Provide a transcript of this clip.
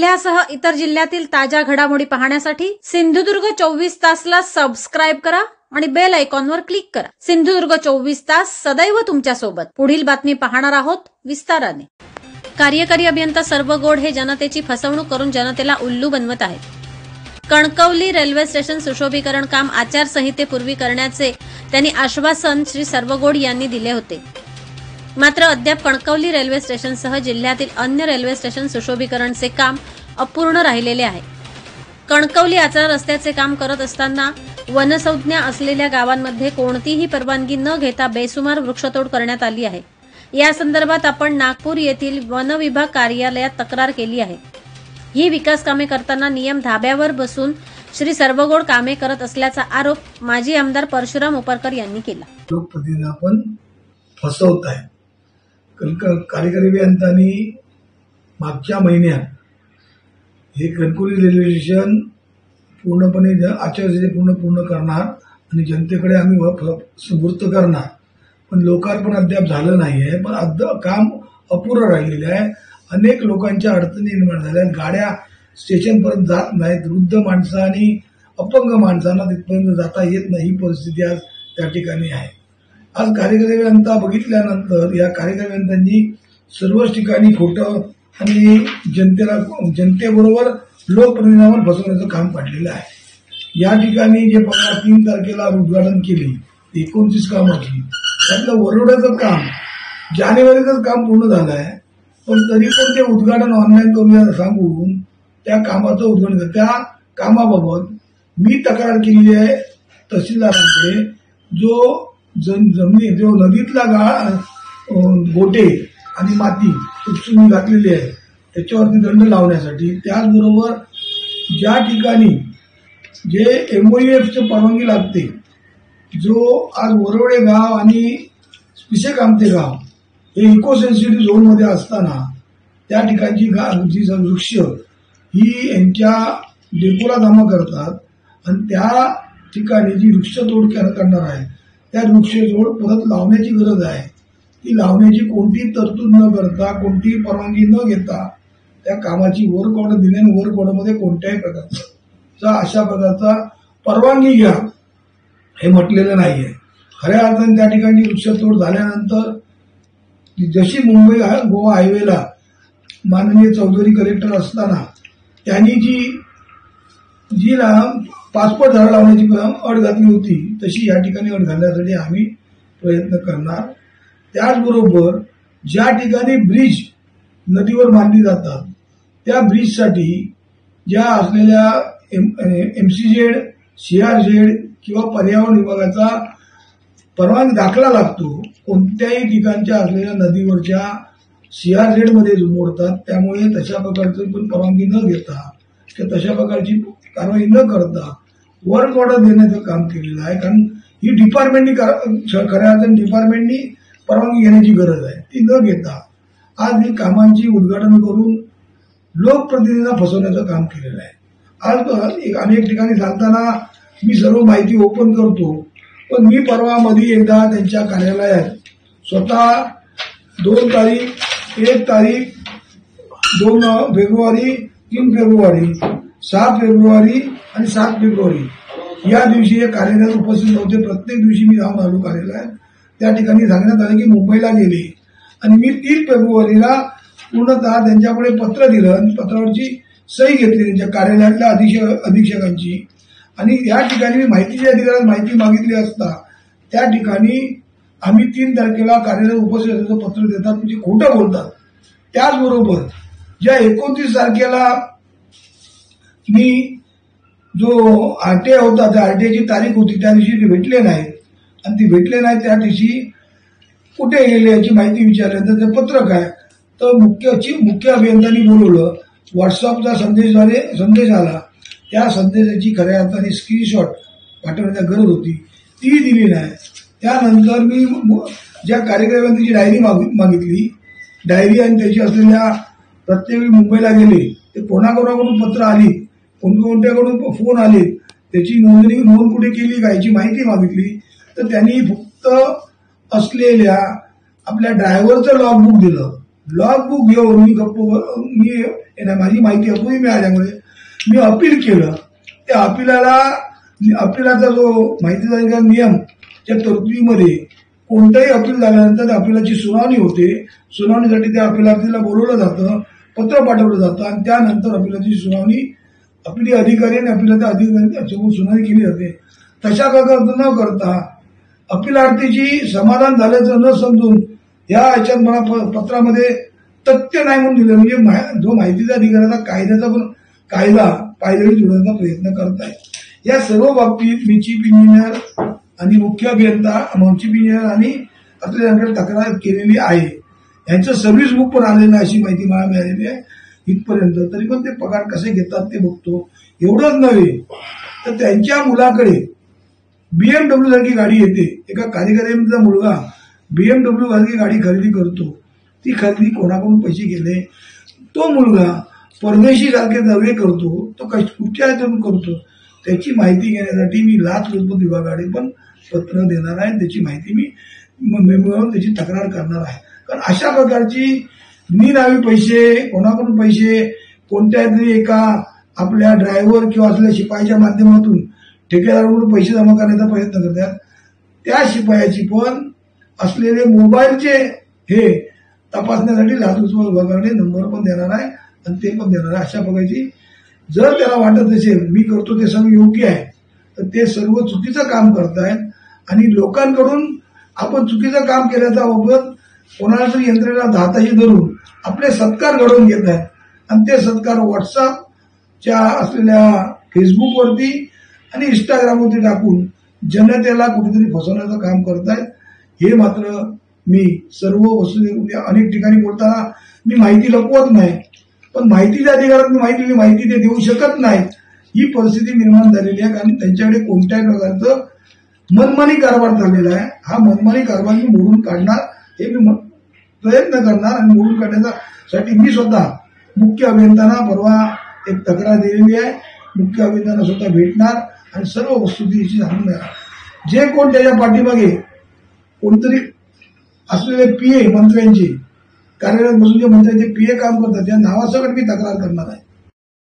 जिल्ह्यासह इतर जिल्ह्यातील ताज्या घडामोडी पाहण्यासाठी सिंधुदुर्ग 24 तासला सबस्क्राईब करा आणि बेल आयकॉनवर क्लिक करा। सिंधुदुर्ग 24 तास सदैव तुमच्या सोबत। पुढील बातमी पाहणार आहोत विस्ताराने। कार्यकारी अभियंता सर्वगोड हे जनतेची फसवणूक करून जनतेला उल्लू बनवत आहेत। कणकवली रेल्वे स्टेशन सुशोभीकरण काम आचारसंहितेपूर्वी करण्याचे त्यांनी आश्वासन श्री सर्वगोड यांनी दिले होते। मात्र अद्याप कणकवली रेल्वे स्टेशनसह जिल्ह्यातील अन्य रेल्वे स्टेशन सुशोभीकरणचे काम अपूर्ण राहिलेले आहे। कणकवली आचरा रस्त्याचे काम करत असताना वनसंज्ञा असलेल्या गावांमध्ये कोणतीही परवानगी न घेता बेसुमार वृक्षतोड करण्यात आली आहे। या संदर्भात आपण नागपूर येथील वन विभाग कार्यालयात तक्रार केली आहे। ही विकास कामे करताना नियम धाब्यावर बसून श्री सर्वगोड कामे करत असल्याचा आरोप माजी आमदार परशुराम उपरकर यांनी केला। लोकप्रतिनिधी आपण फसवत आहे। कार्यकारी अभियंत्यांनी मागच्या महिन्यात हे कणकवली रेल्वे स्टेशन पूर्णपणे आचारसंहिता पूर्ण करणार आणि जनतेकडे आम्ही सुपूर्त करणार, पण लोकार्पण अद्याप झालं नाहीये। पण अद्याप काम अपूर्ण राहिलेलं आहे। अनेक लोकांच्या अडचणी निर्माण झाल्या। गाड्या स्टेशनपर्यंत जात नाहीत। वृद्ध माणसं आणि अपंग माणसांना तिथपर्यंत जाता येत नाही। ही परिस्थिती आज त्या ठिकाणी आहे। आज कार्यकारी अभियंता बघितल्यानंतर या कार्यकारी अभियंत्यांनी सर्वच ठिकाणी खोटं आणि जनतेबरोबर लोकप्रतिनिधींवर फसवण्याचं काम पाडलेलं आहे। या ठिकाणी जे 3 तारखेला उद्घाटन केले 29 कामाची, त्यातलं वरोड्याचं काम जानेवारीतच काम पूर्ण झालं आहे, पण तरी पण ते उद्घाटन ऑनलाईन करूया सांगून त्या कामाचं उद्घाटन त्या कामाबाबत मी तक्रार केलेली आहे तहसीलदारांकडे। जो नदीतला गोटे आणि माती उपसून घातलेली आहे त्याच्यावरती दंड लावण्यासाठी, त्याचबरोबर ज्या ठिकाणी जे MOEFची परवानगी लागते, जो आज वरोडे गाव आणि पिसे कामते गाव हे इको सेन्सिटिव्ह झोनमध्ये असताना त्या ठिकाणची जी वृक्ष ही यांच्या डेपोला जमा करतात आणि त्या ठिकाणी जी वृक्षतोड करणार आहे त्या वृक्षतोड परत लावण्याची गरज आहे। ती लावण्याची कोणतीही तरतूद न करता, कोणतीही परवानगी न घेता त्या कामाची वर्क ऑर्डर दिल्याने वर्क ऑर्डरमध्ये कोणत्याही प्रकारचा अशा प्रकारचा परवानगी घ्या हे म्हटलेलं नाहीये। खऱ्या अर्थाने त्या ठिकाणी वृक्षतोड झाल्यानंतर जशी मुंबई गोवा हायवेला माननीय चौधरी कलेक्टर असताना त्यांनी जी पासपोर्ट झाड लावण्याची अट घातली होती तशी या ठिकाणी अट घालण्यासाठी आम्ही प्रयत्न करणार। त्याचबरोबर ज्या ठिकाणी ब्रिज नदीवर बांधली जातात त्या ब्रिजसाठी ज्या असलेल्या MCZ, CRZ किंवा पर्यावरण विभागाचा परवानगी दाखला लागतो, कोणत्याही ठिकाणच्या असलेल्या नदीवरच्या CRZ मध्ये मोडतात। त्यामुळे तशा प्रकारची पण परवानगी न घेता किंवा तशा प्रकारची कारवाई न करता वर्क ऑर्डर देण्याचं काम केलेलं आहे। कारण ही डिपार्टमेंटनी खऱ्या अर्थाने डिपार्टमेंटनी परवानगी घेण्याची गरज आहे, ती न घेता आज ही कामांची उद्घाटन करून लोकप्रतिनिधींना फसवण्याचं काम केलेलं आहे। आज अनेक ठिकाणी सांगताना मी सर्व माहिती ओपन करतो, पण मी परवा मध्ये एकदा त्यांच्या कार्यालयात स्वतः 2 तारीख, 1 तारीख, 2 फेब्रुवारी, 3 फेब्रुवारी, 7 फेब्रुवारी आणि 7 फेब्रुवारी या दिवशी हे कार्यालयात उपस्थित होते। प्रत्येक दिवशी मी जाऊन आलो कार्यालयात। त्या ठिकाणी सांगण्यात आलं की मुंबईला गेले आणि मी 3 फेब्रुवारीला पूर्णतः त्यांच्याकडे पत्र दिलं आणि पत्रावरची सही घेतली त्यांच्या कार्यालयातल्या अधीक्षकांची। आणि या ठिकाणी मी माहितीच्या अधिकाऱ्याला माहिती मागितली असता त्या ठिकाणी आम्ही 3 तारखेला कार्यालयात उपस्थित असल्याचं पत्र देतात, म्हणजे खोटं बोलतात। त्याचबरोबर ज्या 29 तारखेला मी जो RTI होता त्या RTIची तारीख होती त्या दिवशी ते भेटले नाहीत आणि ते भेटले नाहीत त्या दिवशी कुठे गेले याची माहिती विचारल्यानंतर ते पत्र काय तर मुख्य अभियंत्यांनी बोलवलं। व्हॉट्सअपचा संदेश आला, त्या संदेशाची खऱ्या अर्थाने स्क्रीनशॉट पाठवण्याची गरज होती, ती दिली नाही। त्यानंतर मी ज्या कार्यक्रमांची डायरी मागितली, डायरी आणि त्याची असलेल्या प्रत्येक मुंबईला गेले ते कोणाकोणाकडून पत्र आली, कोणत्याकडून फोन आले, त्याची नोंद कुठे केली का याची माहिती मागितली, तर त्यांनी फक्त असलेल्या आपल्या ड्रायव्हरचं लॉगबुक दिलं, लॉग बुक घेऊन माझी माहिती अपुरी मिळाल्यामुळे मी अपील केलं. त्या अपिलाचा जो माहितीचा अधिकार नियम त्या तरतुदीमध्ये कोणतंही अपील झाल्यानंतर त्या अपिलाची सुनावणी होते. सुनावणीसाठी त्या अपिलार्थीला बोलवलं जातं, पत्र पाठवलं जातं आणि त्यानंतर अपिलाची सुनावणी अपिली अधिकारी आणि अपिलाच्या अधिकाऱ्यांसमोर सुनावणी केली जाते. तशा न करता अपिलार्थीची समाधान झाल्याचं न समजून याच्यात मला पत्रामध्ये तथ्य नाही म्हणून दिलं. म्हणजे जो माहितीचा अधिकाराचा कायद्याचा पण कायदा पायदळी जोडण्याचा प्रयत्न करताय. या सर्व बाबतीत मी चीफ इंजिनियर आणि मुख्य अभियंता चीफ इंजिनियर आणि यांच्याकडे तक्रार केलेली आहे. यांचं सर्व्हिस बुक पण आलेलं आहे अशी माहिती मला मिळालेली आहे इथपर्यंत. तरी पण ते पगार कसे घेतात ते बघतो. एवढंच नव्हे तर त्यांच्या मुलाकडे BMW सारखी गाडी येते. एका कार्यकर्त्याचा मुलगा BMW सारखी गाडी खरेदी करतो. ती खरेदी कोणाकडून पैसे गेले, तो मुलगा परदेशी सारखे दवे करतो, तो कुठच्या ह्यातून करतो, त्याची माहिती घेण्यासाठी मी लाचलुचपत विभागाकडे पण पत्र देणार आहे. त्याची माहिती मी मिळवून त्याची तक्रार करणार आहे. कारण अशा प्रकारची निनावी पैसे, कोणाकडून पैसे, कोणत्या तरी एका आपल्या ड्रायव्हर किंवा असलेल्या शिपायाच्या माध्यमातून ठेकेदाराकडून पैसे जमा करण्याचा प्रयत्न करतात. त्या शिपायाची पण असलेले मोबाईलचे हे तपासण्यासाठी लाचलुचपत विभागाकडे नंबर पण देणार आहे आणि ते पण देणार आहे. अशा प्रकारची जर त्याला वाटत असेल मी करतो ते सगळं योग्य आहे तर ते सर्व चुकीचं काम करतायत आणि लोकांकडून आपण चुकीचं काम केल्याचा बाबत कोणाला तरी यंत्रणेला धाताशी धरून आपले सत्कार घडवून घेत आहेत आणि ते सत्कार व्हॉट्सअपच्या असलेल्या फेसबुकवरती आणि इंस्टाग्रामवरती टाकून जनतेला कुठेतरी फसवण्याचं काम करतायत. हे मात्र मी सर्व वस्तू अनेक ठिकाणी बोलताना मी माहिती लपवत नाही, पण माहितीच्या अधिकारात मी माहिती ते देऊ शकत नाही. ही परिस्थिती निर्माण झालेली आहे कारण त्यांच्याकडे कोणत्याही प्रकारचं मनमानी कारभार चाललेला आहे. हा मनमानी कारभार मी मोडून काढणार हे मी प्रयत्न करणार आणि मोडून काढण्यासाठी मी स्वतः मुख्य अभियंत्यांना परवा एक तक्रार दिलेली आहे. मुख्य अभियंत्यांना स्वतः भेटणार आणि सर्व वस्तुस्थितीची जाणून घेणार. जे कोण त्याच्या पाठीमागे कोणतरी असलेले PA मंत्र्यांचे कार्यरत बसून जे मंत्र्यांचे PA काम करतात त्या नावासकट मी तक्रार करणार आहे.